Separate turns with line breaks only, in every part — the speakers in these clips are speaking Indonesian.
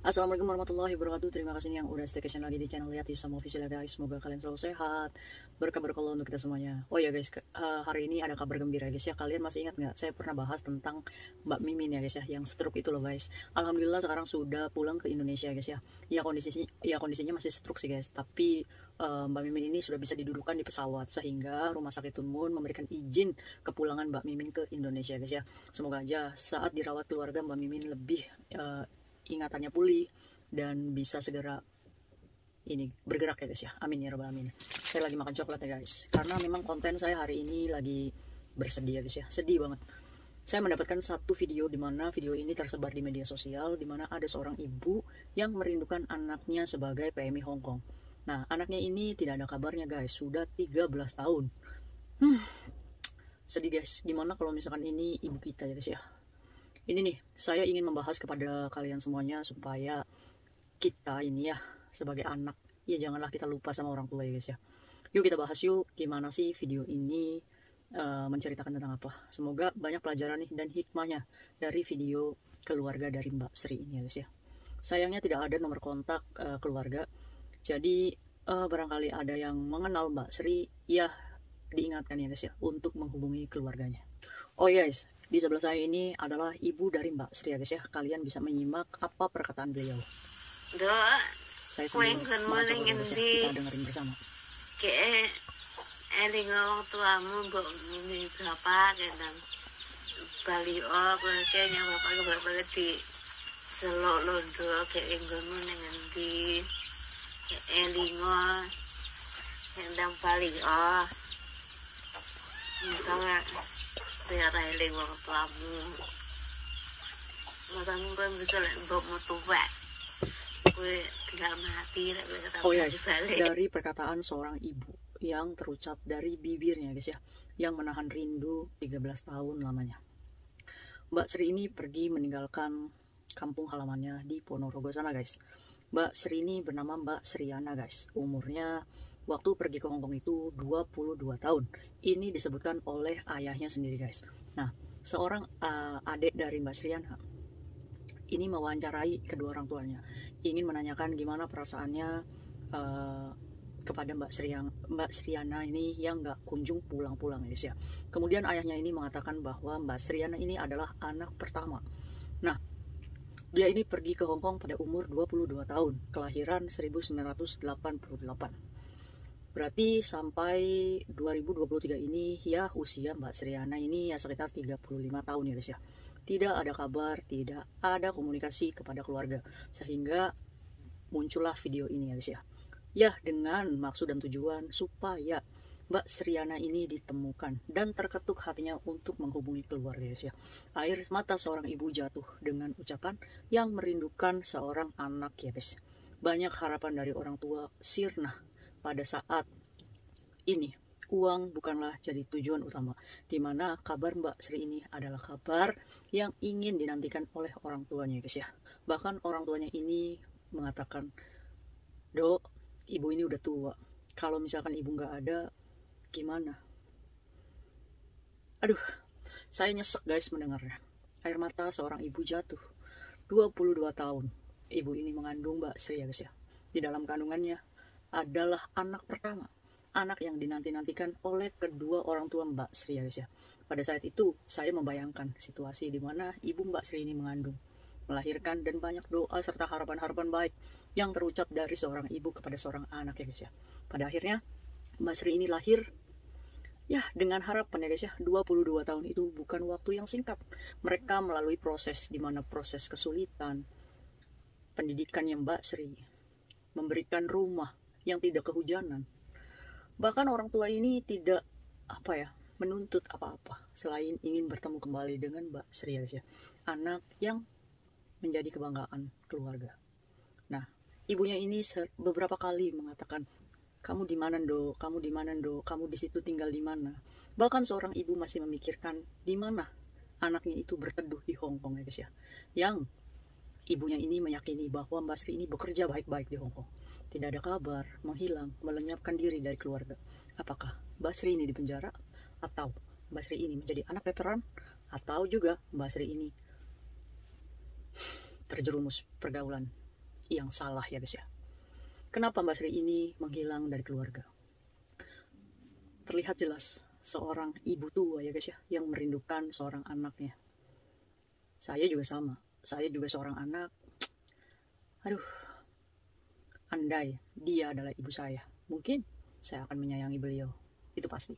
Assalamualaikum warahmatullahi wabarakatuh. Terima kasih nih yang udah staycation lagi di channel Yati sama official guys. Semoga kalian selalu sehat. Berkah berkah untuk kita semuanya. Oh ya guys, hari ini ada kabar gembira guys ya. Kalian masih ingat nggak? Saya pernah bahas tentang Mbak Mimin ya guys ya, yang stroke itu loh guys. Alhamdulillah sekarang sudah pulang ke Indonesia guys ya. Ya kondisinya masih stroke sih guys. Tapi Mbak Mimin ini sudah bisa didudukan di pesawat sehingga Rumah Sakit Tunmun memberikan izin kepulangan Mbak Mimin ke Indonesia guys ya. Semoga aja saat dirawat keluarga Mbak Mimin lebih ingatannya pulih dan bisa segera ini bergerak ya guys ya. Amin ya robbal alamin. Saya lagi makan coklat ya guys, karena memang konten saya hari ini lagi bersedih ya guys ya, sedih banget. Saya mendapatkan satu video di mana video ini tersebar di media sosial, di mana ada seorang ibu yang merindukan anaknya sebagai PMI Hong Kong. Nah, anaknya ini tidak ada kabarnya guys, sudah 13 tahun. Sedih guys, gimana kalau misalkan ini ibu kita ya guys ya. Ini nih, saya ingin membahas kepada kalian semuanya supaya kita ini ya, sebagai anak, ya janganlah kita lupa sama orang tua ya guys ya. Yuk kita bahas yuk, gimana sih video ini menceritakan tentang apa. Semoga banyak pelajaran nih dan hikmahnya dari video keluarga dari Mbak Sri ini ya guys ya. Sayangnya tidak ada nomor kontak keluarga, jadi barangkali ada yang mengenal Mbak Sri, ya diingatkan ya guys ya, untuk menghubungi keluarganya. Oh yes, di sebelah saya ini adalah ibu dari Mbak Sri ya guys ya. Kalian bisa menyimak apa perkataan beliau.
Dok,
Saya
kowe
sambil
nggon
makan
muling
coklat ya guys ya.
endi?
Kita dengerin bersama.
Kayak eling wong tuamu mbok ngene bapak kendang Bali kowe kayaknya bapak balik di selok londo kayak nggonmu ning endi? Elingo kendang Bali Misalnya biar eling wong tuamu. Matamu kan bisa lek mbokmu tuwek. Kowe tinggal mati lek kowe ketemu
Oh yes,
balik.
dari perkataan seorang ibu yang terucap dari bibirnya guys ya, yang menahan rindu 13 tahun lamanya. Mbak Sri ini pergi meninggalkan kampung halamannya di Ponorogo sana guys. Mbak Sri ini bernama Mbak Sriana guys. Umurnya waktu pergi ke Hongkong itu 22 tahun. Ini disebutkan oleh ayahnya sendiri guys. Nah, seorang adik dari Mbak Sriana ini mewawancarai kedua orang tuanya, ingin menanyakan gimana perasaannya kepada Mbak Sriana ini yang nggak kunjung pulang-pulang guys ya. Kemudian ayahnya ini mengatakan bahwa Mbak Sriana ini adalah anak pertama. Nah, dia ini pergi ke Hongkong pada umur 22 tahun, kelahiran 1988. Berarti sampai 2023 ini ya usia Mbak Sriana ini ya sekitar 35 tahun ya guys ya. Tidak ada kabar, tidak ada komunikasi kepada keluarga, sehingga muncullah video ini ya guys ya. Ya dengan maksud dan tujuan supaya Mbak Sriana ini ditemukan dan terketuk hatinya untuk menghubungi keluarga guys ya. Air mata seorang ibu jatuh dengan ucapan yang merindukan seorang anak ya guys. Banyak harapan dari orang tua sirna pada saat ini. Uang bukanlah jadi tujuan utama, dimana kabar Mbak Sri ini adalah kabar yang ingin dinantikan oleh orang tuanya guys ya. Bahkan orang tuanya ini mengatakan, Dok, ibu ini udah tua, kalau misalkan ibu nggak ada gimana? Aduh, saya nyesek guys mendengarnya. Air mata seorang ibu jatuh. 22 tahun ibu ini mengandung Mbak Sri ya guys ya. Di dalam kandungannya adalah anak pertama, anak yang dinanti-nantikan oleh kedua orang tua Mbak Sri ya guys ya. Pada saat itu saya membayangkan situasi di mana ibu Mbak Sri ini mengandung, melahirkan, dan banyak doa serta harapan-harapan baik yang terucap dari seorang ibu kepada seorang anak ya guys ya. Pada akhirnya Mbak Sri ini lahir ya dengan harapan ya guys ya. 22 tahun itu bukan waktu yang singkat. Mereka melalui proses di mana proses kesulitan, pendidikan yang Mbak Sri, memberikan rumah yang tidak kehujanan. Bahkan orang tua ini tidak menuntut apa-apa selain ingin bertemu kembali dengan Mbak Sri ya guys ya. Anak yang menjadi kebanggaan keluarga. Nah, ibunya ini beberapa kali mengatakan, kamu di mana Dok? Kamu di mana Dok? Kamu di situ tinggal di mana? Bahkan seorang ibu masih memikirkan di mana anaknya itu berteduh di Hong Kong ya guys ya. Yang ibunya ini meyakini bahwa Mbak Sri ini bekerja baik-baik di Hong Kong. Tidak ada kabar, menghilang, melenyapkan diri dari keluarga. Apakah Mbak Sri ini di penjara? Atau Mbak Sri ini menjadi anak peperan? Atau juga Mbak Sri ini terjerumus pergaulan yang salah ya guys ya. Kenapa Mbak Sri ini menghilang dari keluarga? Terlihat jelas seorang ibu tua ya guys ya, yang merindukan seorang anaknya. Saya juga sama, saya juga seorang anak. Aduh, andai dia adalah ibu saya, mungkin saya akan menyayangi beliau, itu pasti.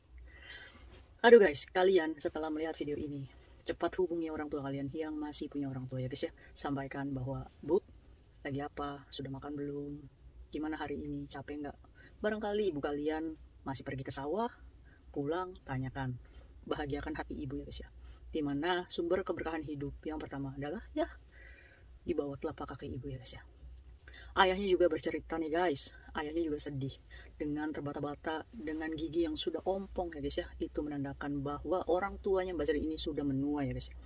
Aduh guys, kalian setelah melihat video ini, cepat hubungi orang tua kalian yang masih punya orang tua ya guys ya. Sampaikan bahwa, Bu, lagi apa? Sudah makan belum? Gimana hari ini? Capek nggak? Barangkali ibu kalian masih pergi ke sawah, pulang, tanyakan. Bahagiakan hati ibu ya guys ya. Dimana sumber keberkahan hidup yang pertama adalah ya di bawah telapak kaki ibu ya guys ya. Ayahnya juga bercerita nih guys, ayahnya juga sedih dengan terbata-bata, dengan gigi yang sudah ompong ya guys ya. Itu menandakan bahwa orang tuanya Mbak Sri ini sudah menua ya guys ya.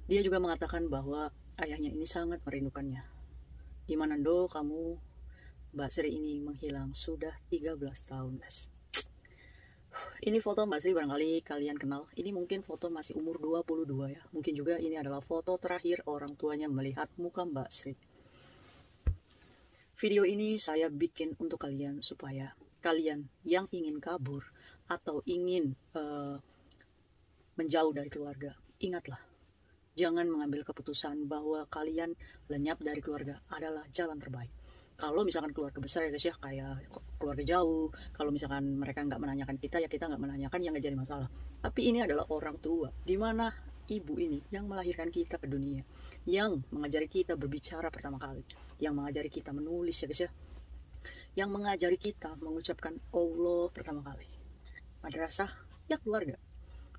Dia juga mengatakan bahwa ayahnya ini sangat merindukannya. Gimana do kamu, Mbak Sri ini menghilang sudah 13 tahun guys. Ini foto Mbak Sri barangkali kalian kenal. Ini mungkin foto masih umur 22 ya. Mungkin juga ini adalah foto terakhir orang tuanya melihat muka Mbak Sri. Video ini saya bikin untuk kalian supaya kalian yang ingin kabur atau ingin menjauh dari keluarga, ingatlah, jangan mengambil keputusan bahwa kalian lenyap dari keluarga adalah jalan terbaik. Kalau misalkan keluarga besar ya guys ya, kayak keluarga jauh, kalau misalkan mereka nggak menanyakan kita, ya kita nggak menanyakan, ya nggak jadi masalah. Tapi ini adalah orang tua, dimana ibu ini yang melahirkan kita ke dunia, yang mengajari kita berbicara pertama kali, yang mengajari kita menulis ya guys ya, yang mengajari kita mengucapkan Allah pertama kali. Madrasah ya keluarga.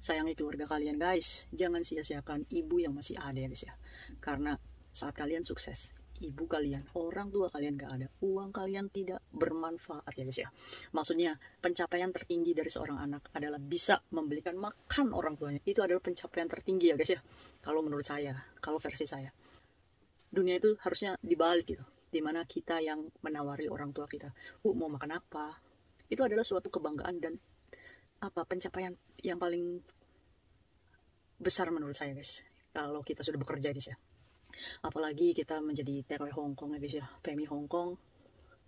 Sayangi keluarga kalian guys, jangan sia-siakan ibu yang masih ada ya guys ya. Karena saat kalian sukses, ibu kalian, orang tua kalian gak ada, uang kalian tidak bermanfaat ya guys ya. Maksudnya pencapaian tertinggi dari seorang anak adalah bisa membelikan makan orang tuanya. Itu adalah pencapaian tertinggi ya guys ya. Kalau menurut saya, kalau versi saya, dunia itu harusnya dibalik gitu, dimana kita yang menawari orang tua kita, mau makan apa. Itu adalah suatu kebanggaan dan pencapaian yang paling besar menurut saya guys, kalau kita sudah bekerja guys ya. Apalagi kita menjadi TKW Hongkong ya guys ya, PMI Hongkong,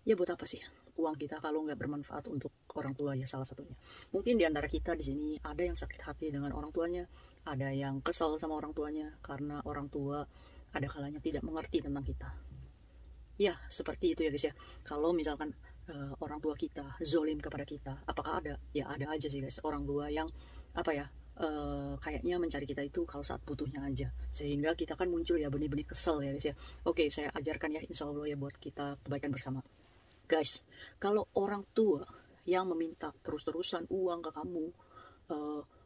ya buat apa sih uang kita kalau nggak bermanfaat untuk orang tua ya, salah satunya. Mungkin di antara kita di sini ada yang sakit hati dengan orang tuanya, ada yang kesal sama orang tuanya karena orang tua ada kalanya tidak mengerti tentang kita. Ya seperti itu ya guys ya. Kalau misalkan orang tua kita zolim kepada kita, apakah ada? Ya ada aja sih guys, orang tua yang kayaknya mencari kita itu kalau saat butuhnya aja, sehingga kita kan muncul ya benih-benih kesel ya guys ya. Oke, saya ajarkan ya insya Allah ya buat kita kebaikan bersama guys. Kalau orang tua yang meminta terus-terusan uang ke kamu,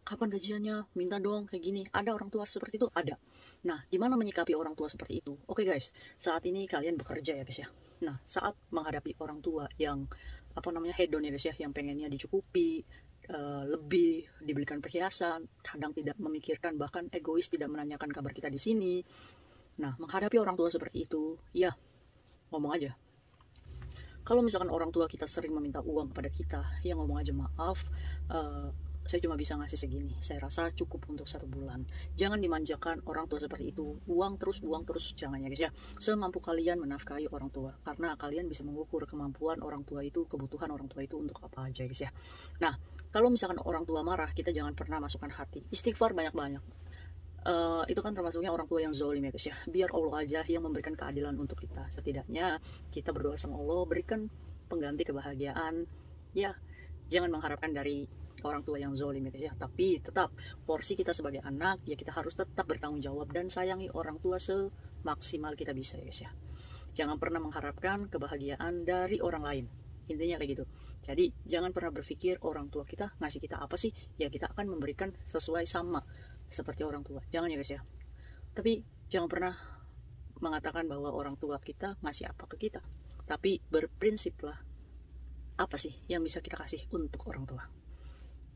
kapan gajiannya, minta dong kayak gini, ada orang tua seperti itu? Ada. Nah, gimana menyikapi orang tua seperti itu? Oke guys, saat ini kalian bekerja ya guys ya. Nah, saat menghadapi orang tua yang hedon ya guys ya, yang pengennya dicukupi, lebih dibelikan perhiasan, kadang tidak memikirkan, bahkan egois, tidak menanyakan kabar kita di sini. Nah, menghadapi orang tua seperti itu, ya ngomong aja. Kalau misalkan orang tua kita sering meminta uang kepada kita, ya ngomong aja, maaf, saya cuma bisa ngasih segini, saya rasa cukup untuk 1 bulan. Jangan dimanjakan orang tua seperti itu, uang terus, jangan ya guys ya. Semampu kalian menafkahi orang tua, karena kalian bisa mengukur kemampuan orang tua itu, kebutuhan orang tua itu untuk apa aja guys ya. Nah, kalau misalkan orang tua marah, kita jangan pernah masukkan hati, istighfar banyak-banyak. Itu kan termasuknya orang tua yang zolim ya guys ya. Biar Allah aja yang memberikan keadilan untuk kita. Setidaknya kita berdoa sama Allah, berikan pengganti kebahagiaan. Ya, jangan mengharapkan dari orang tua yang zolim ya guys ya. Tapi tetap porsi kita sebagai anak, ya kita harus tetap bertanggung jawab dan sayangi orang tua semaksimal kita bisa ya guys ya. Jangan pernah mengharapkan kebahagiaan dari orang lain. Intinya kayak gitu. Jadi jangan pernah berpikir orang tua kita ngasih kita apa sih, ya kita akan memberikan sesuai sama seperti orang tua. Jangan ya guys ya. Tapi jangan pernah mengatakan bahwa orang tua kita ngasih apa ke kita. Tapi berprinsiplah, apa sih yang bisa kita kasih untuk orang tua.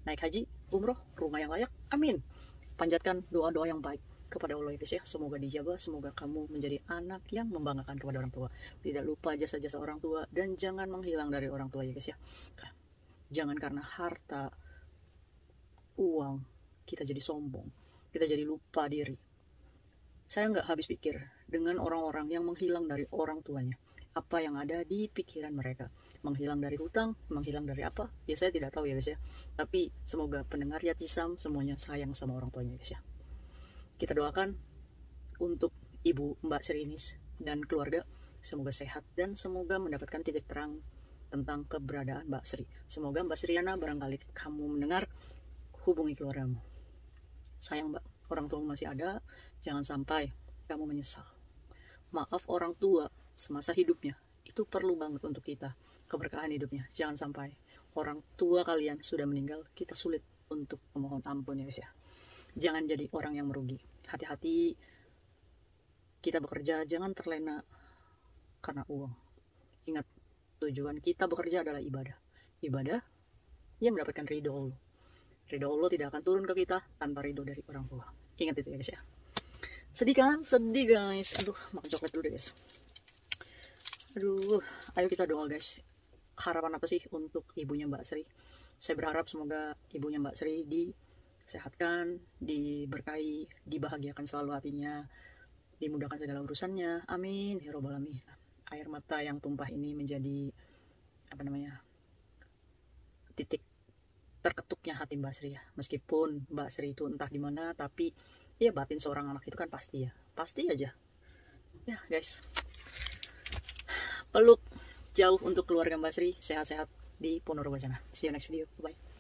Naik haji, umroh, rumah yang layak, amin. Panjatkan doa-doa yang baik kepada Allah ya guys ya. Semoga dijabah, semoga kamu menjadi anak yang membanggakan kepada orang tua. Tidak lupa jasa-jasa orang tua, dan jangan menghilang dari orang tua ya guys ya. Jangan karena harta, uang, kita jadi sombong, kita jadi lupa diri. Saya nggak habis pikir dengan orang-orang yang menghilang dari orang tuanya. apa yang ada di pikiran mereka. Menghilang dari hutang, menghilang dari apa? Ya saya tidak tahu ya guys ya. Tapi semoga pendengar Yatisam semuanya sayang sama orang tuanya guys ya. Kita doakan untuk Ibu Mbak Serinis dan keluarga, semoga sehat dan semoga mendapatkan titik terang tentang keberadaan Mbak Sri. Semoga Mbak Sriana barangkali kamu mendengar, hubungi keluargamu. Sayang Mbak, orang tua masih ada, jangan sampai kamu menyesal. Maaf orang tua semasa hidupnya, itu perlu banget untuk kita, keberkahan hidupnya. Jangan sampai orang tua kalian sudah meninggal, kita sulit untuk memohon ampun ya guys ya. Jangan jadi orang yang merugi. Hati-hati kita bekerja, jangan terlena karena uang. Ingat, tujuan kita bekerja adalah ibadah. Ibadah yang mendapatkan ridho Allah. Ridho Allah tidak akan turun ke kita tanpa ridho dari orang tua. Ingat itu ya guys ya. Sedih kan? Sedih guys. Aduh, makan coklat dulu deh guys. Aduh, ayo kita doa guys. Harapan apa sih untuk ibunya Mbak Sri? Saya berharap semoga ibunya Mbak Sri disehatkan, diberkahi, dibahagiakan selalu hatinya, dimudahkan segala urusannya. Amin ya robbal alamin. Air mata yang tumpah ini menjadi titik terketuknya hati Mbak Sri ya. Meskipun Mbak Sri itu entah di mana, tapi ya batin seorang anak itu kan pasti ya. Pasti aja. Ya guys. Peluk jauh untuk keluarga Mbak Sri, sehat-sehat di Ponorogo sana. See you next video. Bye.